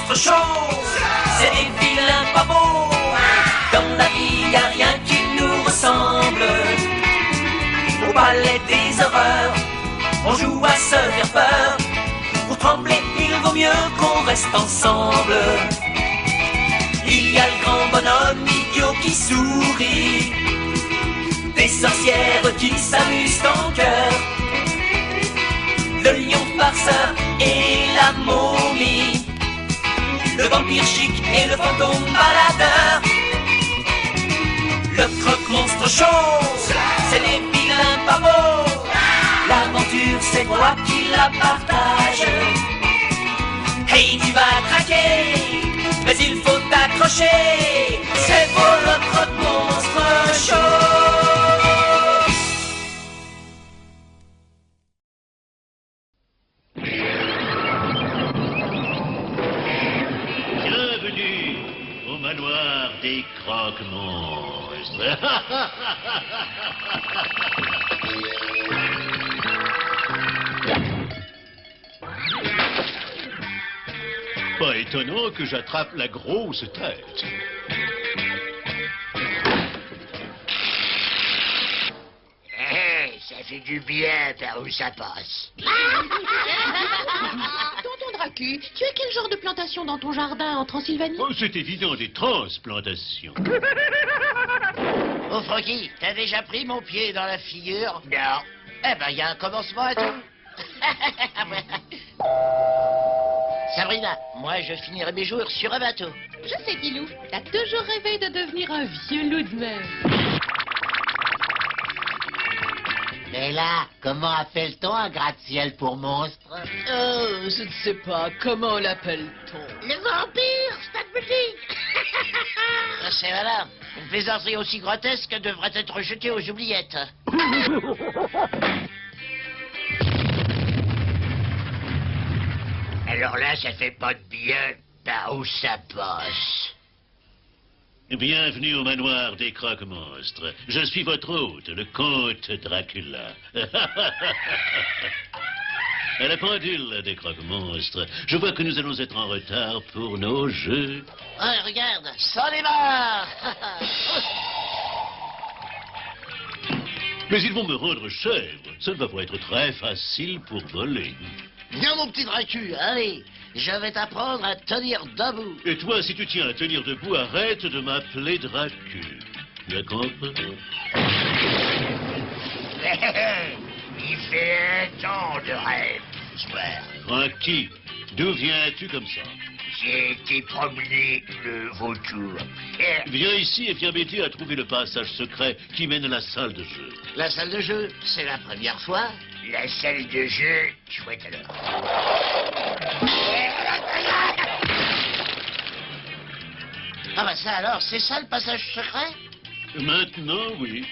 monstres chauds, c'est des vilains pas beaux. Dans la vie, y a rien qui nous ressemble. Au ballet des horreurs, on joue à se faire peur. Pour trembler, il vaut mieux qu'on reste ensemble. Il y a le grand bonhomme idiot qui sourit, des sorcières qui s'amusent en cœur, le lion farceur et la momie, le vampire chic et le fantôme baladeur. Le croque-monstre chaud, c'est les vilains pas beaux. L'aventure c'est toi qui la partage. Hey, tu vas craquer, mais il faut t'accrocher. C'est pour le croque-monstre chaud. Bienvenue au manoir des croque-monstres. Pas étonnant que j'attrape la grosse tête. Ça fait du bien par où ça passe. Tonton Dracu, tu as quel genre de plantation dans ton jardin en Transylvanie? Oh, c'est évident, des transplantations. Oh, Francky, t'as déjà pris mon pied dans la figure? Non. Eh ben, il y a un commencement à tout. Sabrina, moi, je finirai mes jours sur un bateau. Je sais, Guilou, t'as toujours rêvé de devenir un vieux loup de mer. Mais là, comment appelle-t-on un gratte-ciel pour monstre? Oh, je ne sais pas, comment l'appelle-t-on? Le vampire, Stadbuilding. C'est voilà. Une plaisanterie aussi grotesque devrait être jetée aux oubliettes. Alors là, ça fait pas de bien par où ça passe. Bienvenue au manoir des croque-monstres. Je suis votre hôte, le comte Dracula. À la pendule des croque-monstres, je vois que nous allons être en retard pour nos jeux. Ouais, regarde, sans les mains. Mais ils vont me rendre chèvre. Ça ne va pas être très facile pour voler. Viens, mon petit Dracu, allez, je vais t'apprendre à tenir debout. Et toi, si tu tiens à tenir debout, arrête de m'appeler Dracu. Tu as compris? Il fait un temps de rêve ce soir. Tranquille. D'où viens-tu comme ça? J'ai été promener le vautour. Viens ici et viens m'aider à trouver le passage secret qui mène à la salle de jeu. La salle de jeu, c'est la première fois. La salle de jeu, chouette alors. Ah bah ça alors, c'est ça le passage secret? Maintenant, oui.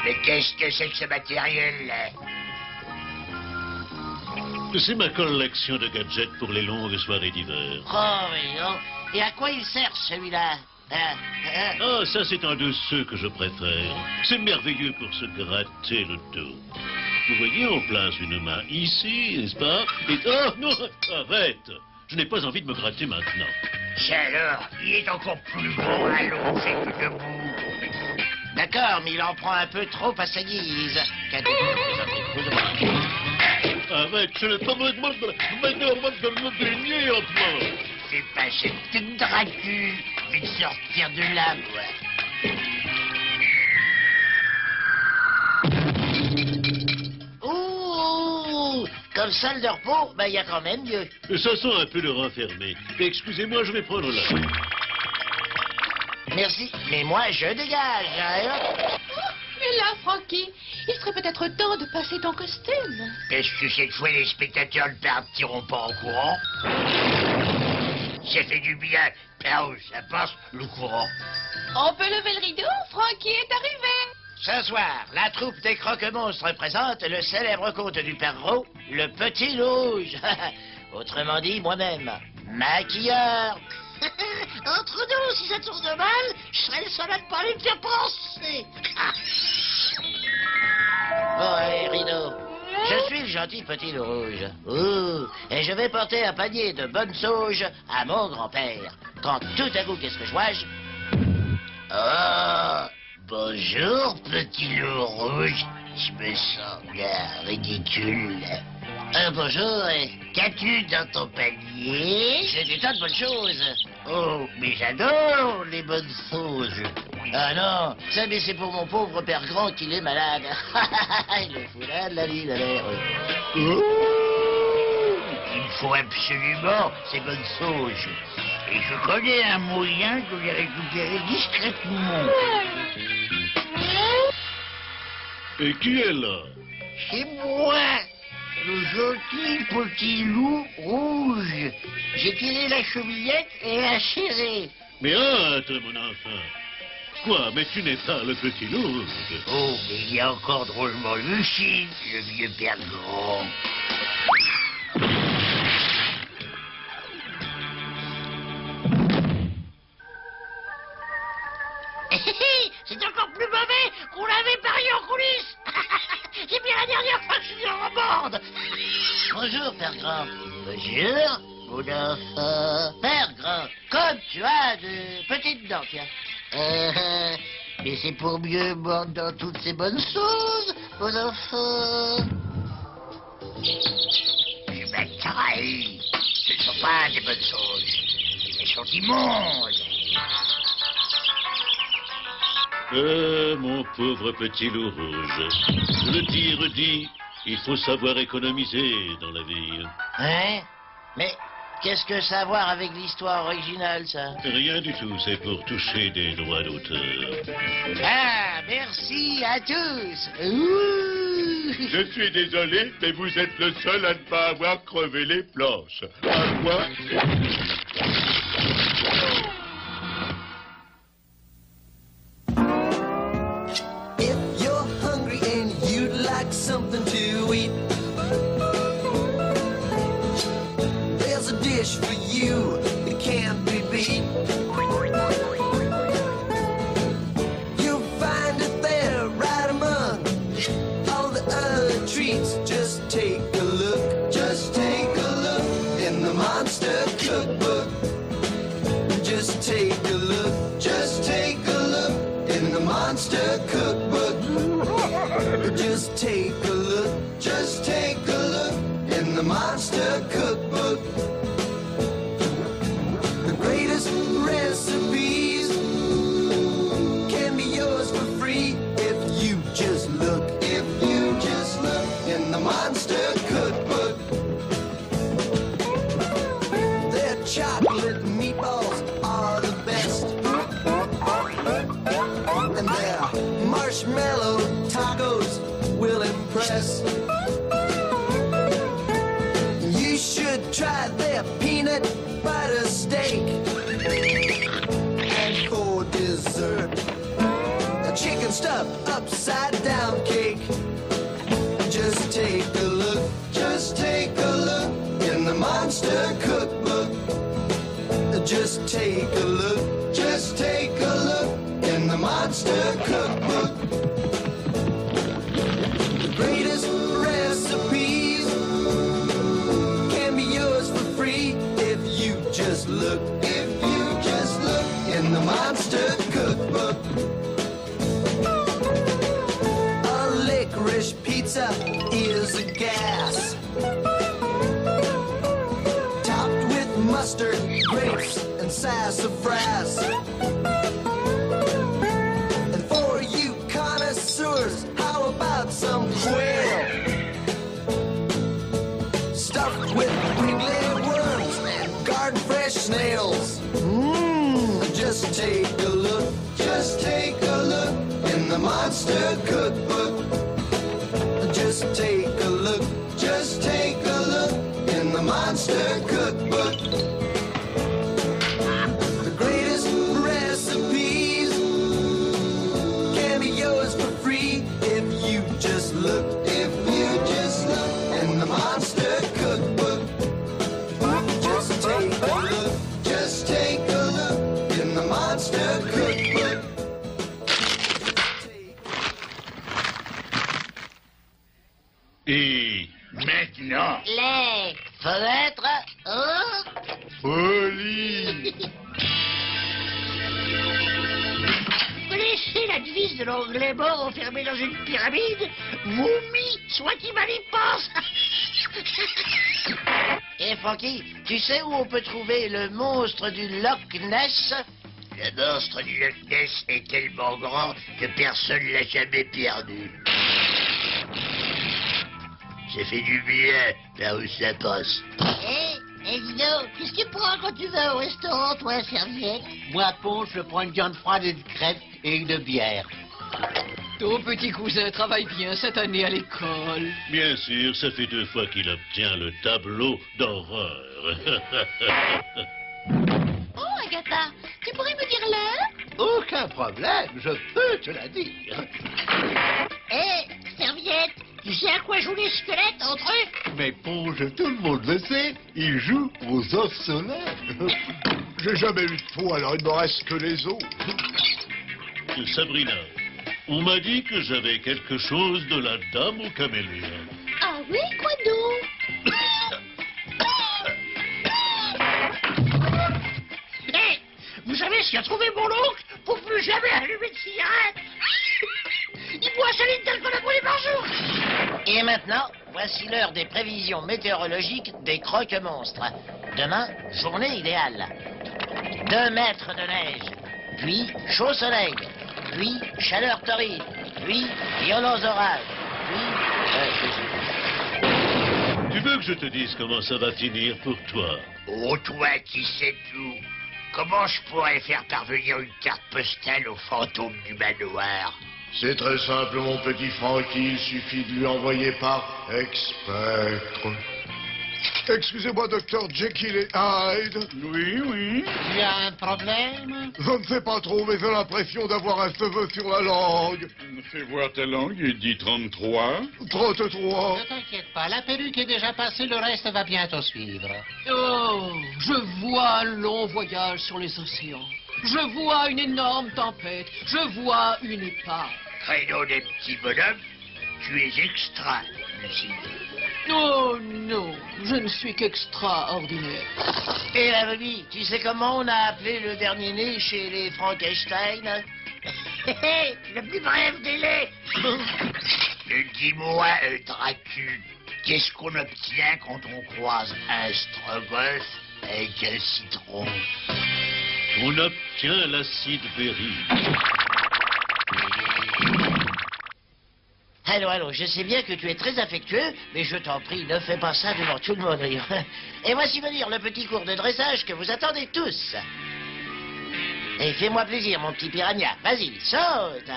Mais qu'est-ce que c'est que ce matériel-là? C'est ma collection de gadgets pour les longues soirées d'hiver. Oh oui, non. Et à quoi il sert celui-là? Ah, ça c'est un de ceux que je préfère. C'est merveilleux pour se gratter le dos. Vous voyez, on place une main ici, n'est-ce pas? Et... Oh non, arrête! Je n'ai pas envie de me gratter maintenant. Ça alors, il est encore plus gros allongé que debout. D'accord, mais il en prend un peu trop à sa guise. Arrête, je n'ai pas besoin de me baigner en toi. C'est pas cette petite Dracu. Je vais te sortir de là, moi. Ouh, comme salle de repos, ben il y a quand même mieux. Ça sent un peu le renfermé. Excusez-moi, je vais prendre là. Merci, mais moi je dégage. Hein? Mais là, Francky, il serait peut-être temps de passer ton costume. Est-ce que cette fois les spectateurs ne partiront pas en courant? Ça fait du bien. Par où ça passe, le courant? On peut lever le rideau, Francky est arrivé. Ce soir, la troupe des croque-monstres présente le célèbre conte du Père Gros, le Petit Louge. Autrement dit, moi-même, maquilleur. Entre nous, si ça tourne de mal, je serai le seul à ne pas lui faire penser. Bon, allez, rideau. Je suis le gentil petit loup rouge. Ouh, et je vais porter un panier de bonnes sauges à mon grand-père. Quand tout à coup, qu'est-ce que je vois? Oh, bonjour, petit loup rouge. Je me sens bien ridicule. Bonjour, qu'as-tu dans ton panier? J'ai des tas de bonnes choses. Oh, mais j'adore les bonnes sauges. Ah non, ça, mais c'est pour mon pauvre père grand qu'il est malade. Il le fout là de la vie, d'ailleurs. Oh, il me faut absolument ces bonnes sauges. Et je connais un moyen de les récupérer discrètement. Et qui est là? C'est moi, le gentil petit loup rouge. J'ai tiré la chevillette et la serré. Mais hâte, mon enfant. Quoi, mais tu n'es pas le petit loup rouge. Oh, mais il est encore drôlement lucide, le vieux père grand. C'est encore plus mauvais qu'on l'avait parié en coulisses. C'est bien la dernière fois que je suis en bande. Bonjour, père grand. Bonjour, mon enfant. Père grand, comme tu as de petites dents, tiens. Mais c'est pour mieux mordre dans toutes ces bonnes choses, mon enfant. Je m'attaille. Ce ne sont pas des bonnes choses. Elles sont immondes. Mon pauvre petit loup rouge. Je le dis et redis, il faut savoir économiser dans la vie. Hein? Mais qu'est-ce que ça a à voir avec l'histoire originale, ça? Rien du tout, c'est pour toucher des droits d'auteur. Ah, merci à tous. Ouh. Je suis désolé, mais vous êtes le seul à ne pas avoir crevé les planches. À quoi? Something to eat. There's a dish for you that can't be beat. You'll find it there right among all the other treats. Just take a look, just take a look in the Monster Cookbook. Just take a look, just take a look in the Monster Cookbook. Just take a look, just take a look in the Monster Cookbook. The greatest recipes can be yours for free if you just look, if you just look in the Monster Cookbook. Their chocolate meatballs are the best, and their marshmallow tacos will impress. You should try their peanut butter steak. And for dessert, a chicken stuffed upside down cake. Just take a look, just take a look in the Monster Cookbook. Just take a look, just take a look in the Monster Cookbook. The greatest recipes can be yours for free if you just look, if you just look in the Monster Cookbook. A licorice pizza is a gas, topped with mustard, grapes, and sassafras. And for you connoisseurs, how about some quail stuffed with wiggly worms and garden fresh snails? Just take a look, just take a look in the Monster Cookbook. Just take a look, just take a look in the Monster Cookbook. The greatest recipes can be yours for free if you just look, if you just look in the Monster Cookbook. Just take a look, just take a look in the Monster Cookbook. Et Non. Les fenêtres. Oh. Folie. Vous connaissez la devise de l'anglais mort enfermé dans une pyramide? Momie, soit qui mal y pense. Et Francky, tu sais où on peut trouver le monstre du Loch Ness? Le monstre du Loch Ness est tellement grand que personne ne l'a jamais perdu. Ça fait du bien, là où ça passe. Dis donc, qu'est-ce que tu prends quand tu vas au restaurant, toi, Serviette? Moi, Ponce, je prends une viande froide et une crêpe et une bière. Ton petit cousin travaille bien cette année à l'école. Bien sûr, ça fait 2 fois qu'il obtient le tableau d'horreur. Oh, Agatha, tu pourrais me dire l'heure? Aucun problème, je peux te la dire. Serviette, tu sais à quoi jouent les squelettes entre eux? Mais Ponce, tout le monde le sait, il joue aux os solaires. J'ai jamais eu de peau, alors il me reste que les os. Sabrina, on m'a dit que j'avais quelque chose de la dame au caméléon. Ah oui, quoi donc? Vous savez ce qu'a trouvé mon oncle pour plus jamais allumer de cigarette? Il boit un litre d'alcool à brûler par jour. Et maintenant, voici l'heure des prévisions météorologiques des croque-monstres. Demain, journée idéale. 2 mètres de neige, puis chaud soleil, puis chaleur torride, puis violents orages, puis... Tu veux que je te dise comment ça va finir pour toi? Oh, toi qui sais tout. Comment je pourrais faire parvenir une carte postale au fantôme du manoir? C'est très simple, mon petit Francky, il suffit de lui envoyer par Expectre. Excusez-moi, docteur Jekyll et Hyde. Oui, oui. Tu as un problème? Je ne sais pas trop, mais j'ai l'impression d'avoir un cheveu sur la langue. Fais voir ta langue et dis 33. 33. Ne t'inquiète pas, la perruque est déjà passée, le reste va bientôt suivre. Oh, je vois un long voyage sur les océans. Je vois une énorme tempête. Je vois une épave. Créneau des petits bonhommes, tu es extra, Lucille. Oh non, je ne suis qu'extraordinaire. Et la momie, tu sais comment on a appelé le dernier né chez les Frankenstein? Le plus bref délai. Dis-moi, Dracul, qu'est-ce qu'on obtient quand on croise un strogos avec un citron? On obtient l'acide berry. Allô, je sais bien que tu es très affectueux, mais je t'en prie, ne fais pas ça devant tout le monde. Et voici venir le petit cours de dressage que vous attendez tous. Et fais-moi plaisir, mon petit piranha. Vas-y, saute.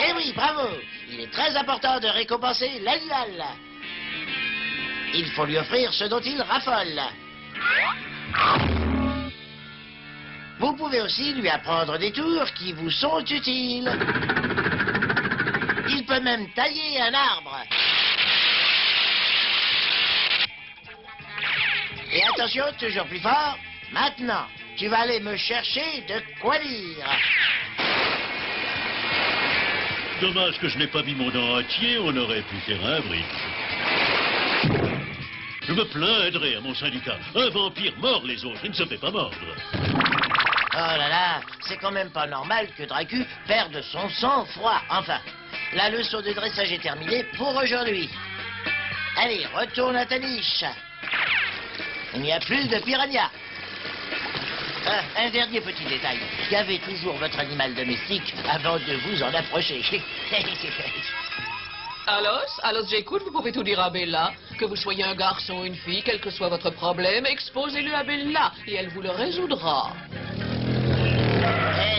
Eh oui, bravo. Il est très important de récompenser l'animal. Il faut lui offrir ce dont il raffole. Vous pouvez aussi lui apprendre des tours qui vous sont utiles. Il peut même tailler un arbre. Et attention, toujours plus fort. Maintenant, tu vas aller me chercher de quoi lire. Dommage que je n'ai pas mis mon dent entier, on aurait pu faire un bridge. Je me plaindrai à mon syndicat. Un vampire mord les autres, il ne se fait pas mordre. Oh là là, c'est quand même pas normal que Dracu perde son sang-froid. Enfin, la leçon de dressage est terminée pour aujourd'hui. Allez, retourne à ta niche. Il n'y a plus de piranha. Un dernier petit détail. Gavez toujours votre animal domestique avant de vous en approcher. Alors j'écoute, vous pouvez tout dire à Bella. Que vous soyez un garçon ou une fille, quel que soit votre problème, exposez-le à Bella et elle vous le résoudra.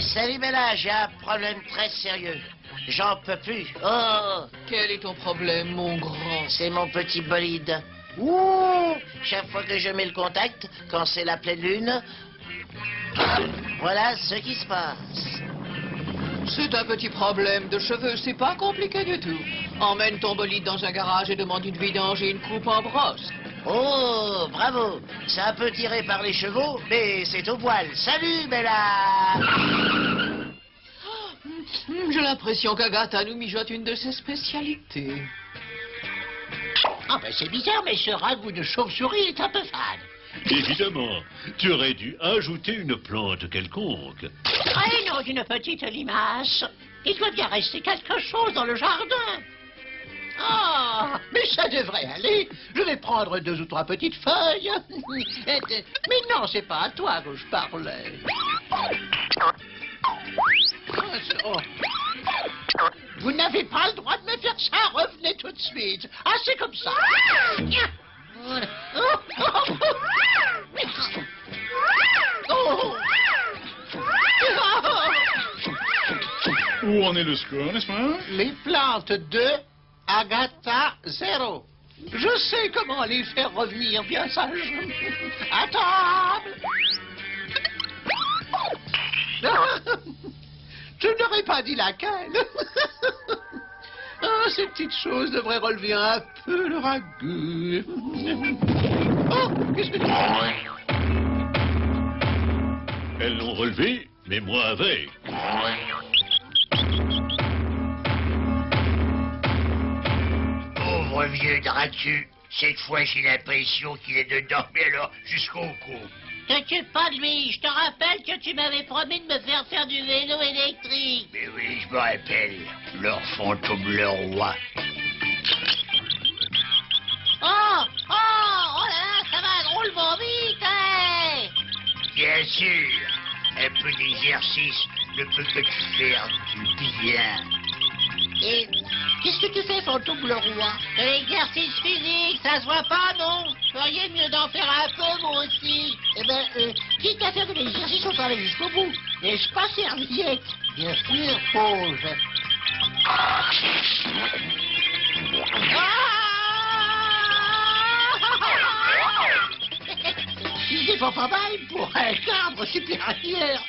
Salut Bella, j'ai un problème très sérieux. J'en peux plus. Oh, Quel est ton problème, mon grand? c'est mon petit bolide. Ouh, chaque fois que je mets le contact, quand c'est la pleine lune, voilà ce qui se passe. C'est un petit problème de cheveux, c'est pas compliqué du tout. Emmène ton bolide dans un garage et demande une vidange et une coupe en brosse. Oh, bravo. C'est un peu tiré par les chevaux, mais c'est au poil. Salut, Bella. J'ai l'impression qu'Agatha nous mijote une de ses spécialités. Ah ben c'est bizarre, mais ce ragoût de chauve-souris est un peu fade. Évidemment, tu aurais dû ajouter une plante quelconque. Traîneau d'une petite limace. Il doit bien rester quelque chose dans le jardin. Ah, mais ça devrait aller. Je vais prendre 2 ou 3 petites feuilles. Mais non, c'est pas à toi que je parlais. Oh. Vous n'avez pas le droit de me faire ça. Revenez tout de suite. Ah, c'est comme ça. Voilà. Oh. Où en est le score, n'est-ce pas? Les plantes 2, Agatha 0. Je sais comment les faire revenir bien sagement. À table. Je n'aurais pas dit laquelle. Ah, ces petites choses devraient relever un peu le ragoût. Oh, qu'est-ce que tu fais? Elles l'ont relevé, mais moi avec. Pauvre vieux Dracu. Cette fois, j'ai l'impression qu'il est dedans, mais alors jusqu'au cou. T'inquiète pas de lui, je te rappelle que tu m'avais promis de me faire du vélo électrique. Mais oui, je me rappelle. Leur fantôme, le roi. Oh là là, ça va drôlement vite, hein. Bien sûr. Un peu d'exercice ne peut que te faire du bien. Et qu'est-ce que tu fais, fantôme le roi? De l'exercice physique, ça se voit pas, non? Feriez mieux d'en faire un peu, moi aussi. Eh ben, quitte à faire de l'exercice, on peut aller jusqu'au bout. N'est-ce pas, serviette? Bien sûr, pause. Il se défend pas mal pour un cadre supérieur.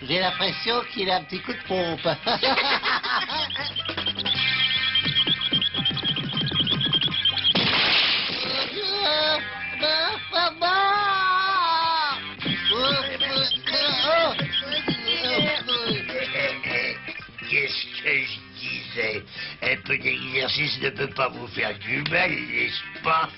J'ai l'impression qu'il a un petit coup de pompe. Qu'est-ce que je disais? Un peu d'exercice ne peut pas vous faire du mal, n'est-ce pas?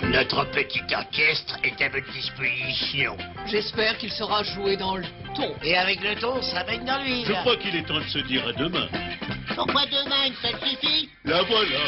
Notre petit orchestre est à votre disposition. J'espère qu'il sera joué dans le ton. Et avec le ton, ça baigne dans l'huile. Je crois qu'il est temps de se dire à demain. Pourquoi demain, une seule suffit? La voilà.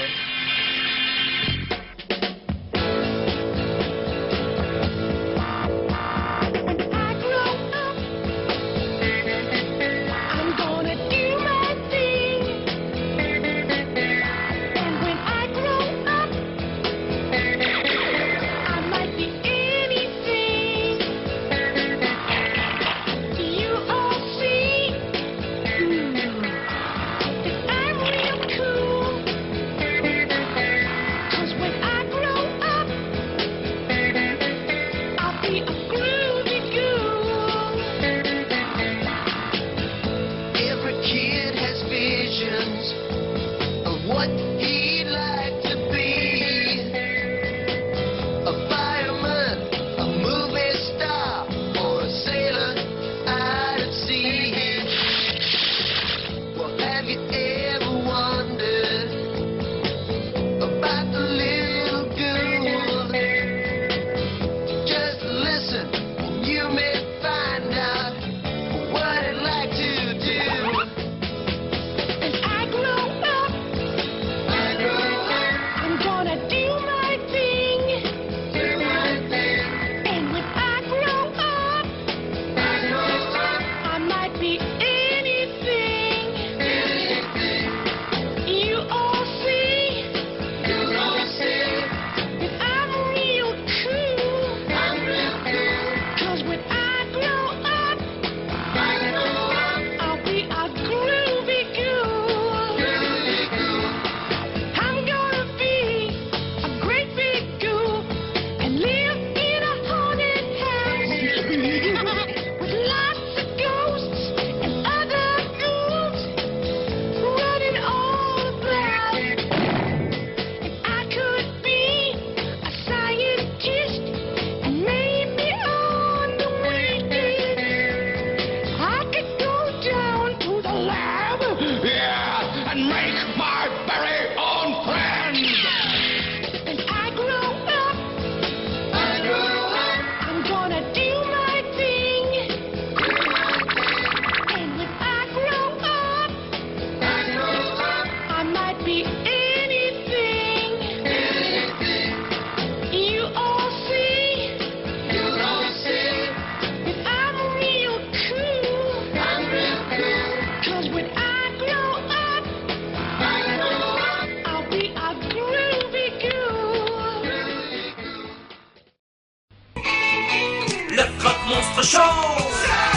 monstres chauds,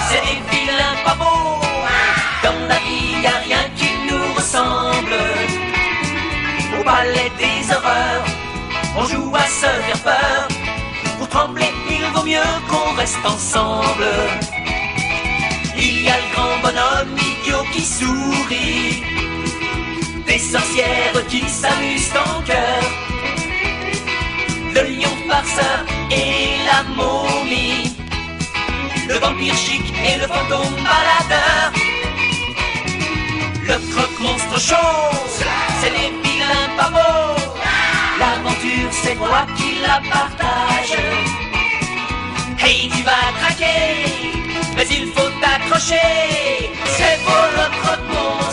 c'est des vilains pas beaux. Dans la vie, y a rien qui nous ressemble. Au palais des horreurs, on joue à se faire peur. Pour trembler, il vaut mieux qu'on reste ensemble. Il y a le grand bonhomme idiot qui sourit, des sorcières qui s'amusent en cœur, le lion farceur et la momie, le vampire chic et le fantôme baladeur. Le croque-monstre chaud, c'est les vilains pas beaux. L'aventure, c'est toi qui la partage. Hey, tu vas craquer, mais il faut t'accrocher. C'est pour le croque-monstre.